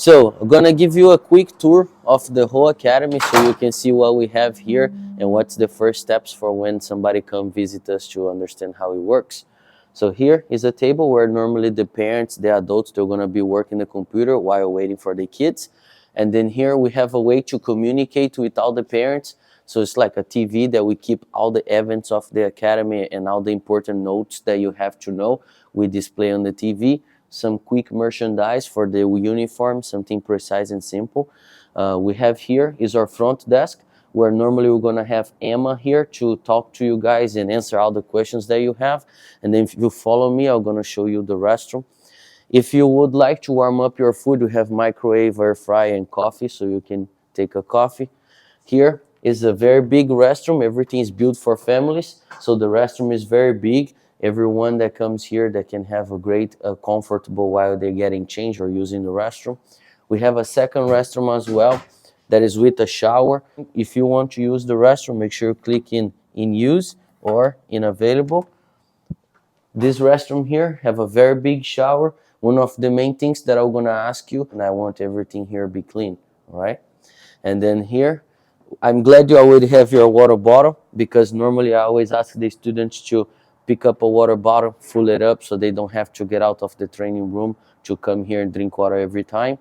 So I'm gonna give you a quick tour of the whole academy so you can see what we have here and what's the first steps for when somebody come visit us to understand how it works. So here is a table where normally the parents, the adults, they're gonna be working the computer while waiting for the kids. And then here we have a way to communicate with all the parents. So it's like a TV that we keep all the events of the academy and all the important notes that you have to know. We display on the TV. Some quick merchandise for the uniform, something precise and simple. We have here is our front desk, where normally we're gonna have Emma here to talk to you guys and answer all the questions that you have. And then if you follow me, I'm gonna show you the restroom. If you would like to warm up your food, we have microwave, air fry, and coffee, so you can take a coffee. Here is a very big restroom. Everything is built for families, so the restroom is very big. Everyone that comes here that can have a great comfortable while they're getting changed or using the restroom. We have a second restroom as well that is with a shower. If you want to use the restroom, make sure you click in use or in available. This restroom here have a very big shower. One of the main things that I'm gonna ask you, and I want everything here be clean, all right? And then here, I'm glad you already have your water bottle, because normally I always ask the students to pick up a water bottle, fill it up so they don't have to get out of the training room to come here and drink water every time.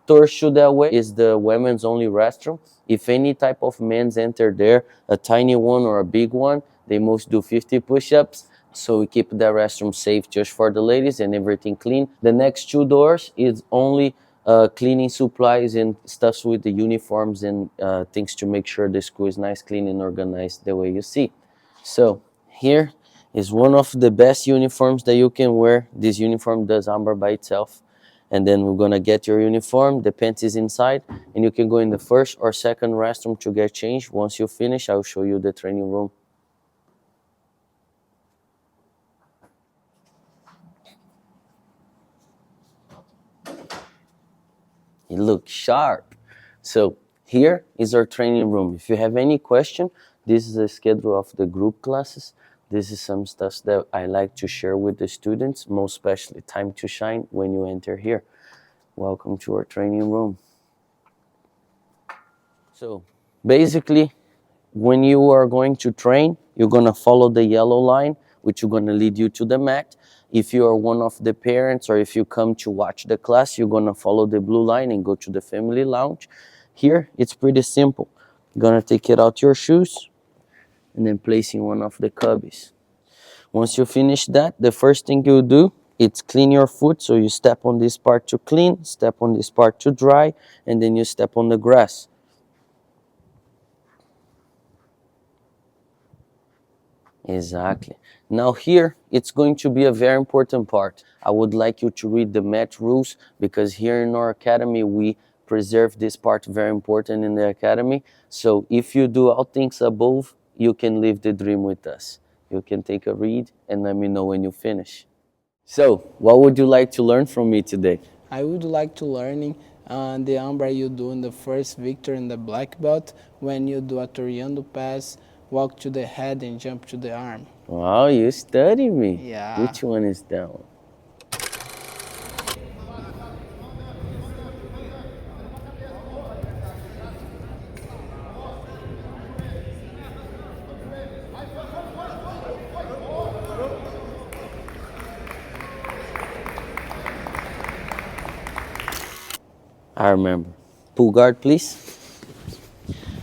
Towards to that way is the women's only restroom. If any type of men's enter there, a tiny one or a big one, they must do 50 push-ups. So we keep the restroom safe just for the ladies and everything clean. The next two doors is only cleaning supplies and stuff with the uniforms and things to make sure the school is nice, clean, and organized the way you see. So here is one of the best uniforms that you can wear. This uniform does armor by itself. And then we're gonna get your uniform, the pants is inside, and you can go in the first or second restroom to get changed. Once you finish, I'll show you the training room. It looks sharp. So here is our training room. If you have any question, this is the schedule of the group classes. This is some stuff that I like to share with the students, most especially time to shine when you enter here. Welcome to our training room. So basically, when you are going to train, you're going to follow the yellow line, which is going to lead you to the mat. If you are one of the parents or if you come to watch the class, you're going to follow the blue line and go to the family lounge. Here, it's pretty simple. You're going to take it out your shoes and then place in one of the cubbies. Once you finish that, the first thing you do, it's clean your foot. So you step on this part to clean, step on this part to dry, and then you step on the grass. Exactly. Now here, it's going to be a very important part. I would like you to read the mat rules, because here in our academy, we preserve this part very important in the academy. So if you do all things above, you can live the dream with us. You can take a read and let me know when you finish. So what would you like to learn from me today? I would like to learning the umbra you do in the first victor in the black belt when you do a Toriando pass, walk to the head and jump to the arm. Wow, you study me. Yeah. Which one is that one? I remember. Pull guard, please.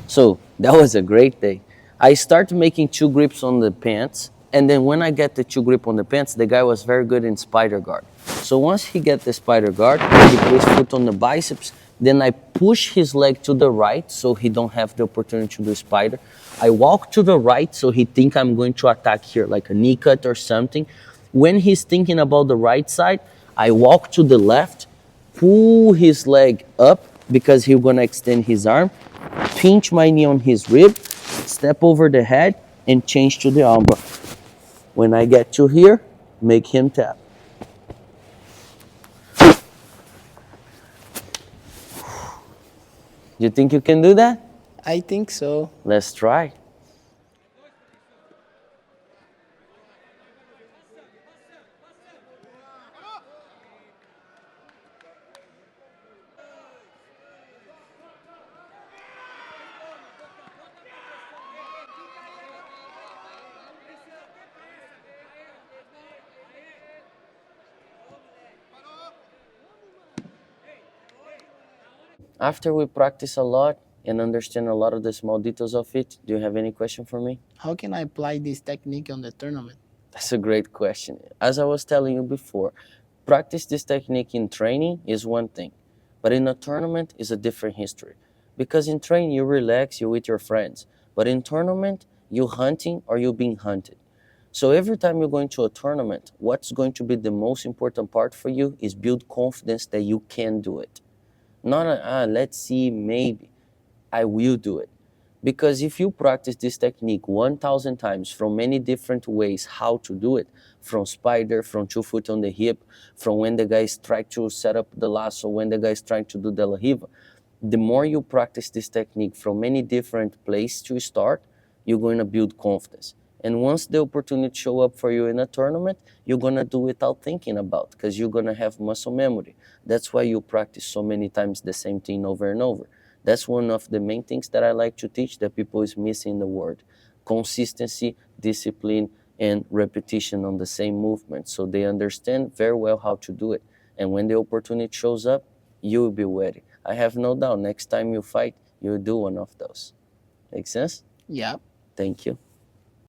So that was a great day. I started making two grips on the pants, and then when I get the two grip on the pants, the guy was very good in spider guard. So once he get the spider guard, he puts foot on the biceps, then I push his leg to the right so he don't have the opportunity to do spider. I walk to the right so he think I'm going to attack here, like a knee cut or something. When he's thinking about the right side, I walk to the left, pull his leg up because he's gonna extend his arm, pinch my knee on his rib, step over the head, and change to the armbar. When I get to here, make him tap. You think you can do that? I think so. Let's try. After we practice a lot and understand a lot of the small details of it, do you have any question for me? How can I apply this technique on the tournament? That's a great question. As I was telling you before, practice this technique in training is one thing, but in a tournament is a different history. Because in training you relax, you're with your friends, but in tournament you hunting or you being hunted. So every time you're going to a tournament, what's going to be the most important part for you is build confidence that you can do it. Not let's see, maybe. I will do it. Because if you practice this technique 1,000 times from many different ways how to do it, from spider, from 2 foot on the hip, from when the guy is trying to set up the lasso, when the guy is trying to do the la riva, the more you practice this technique from many different places to start, you're going to build confidence. And once the opportunity show up for you in a tournament, you're going to do without thinking about, because you're going to have muscle memory. That's why you practice so many times the same thing over and over. That's one of the main things that I like to teach that people is missing the word. Consistency, discipline, and repetition on the same movement. So they understand very well how to do it. And when the opportunity shows up, you will be ready. I have no doubt next time you fight, you'll do one of those. Make sense? Yeah. Thank you.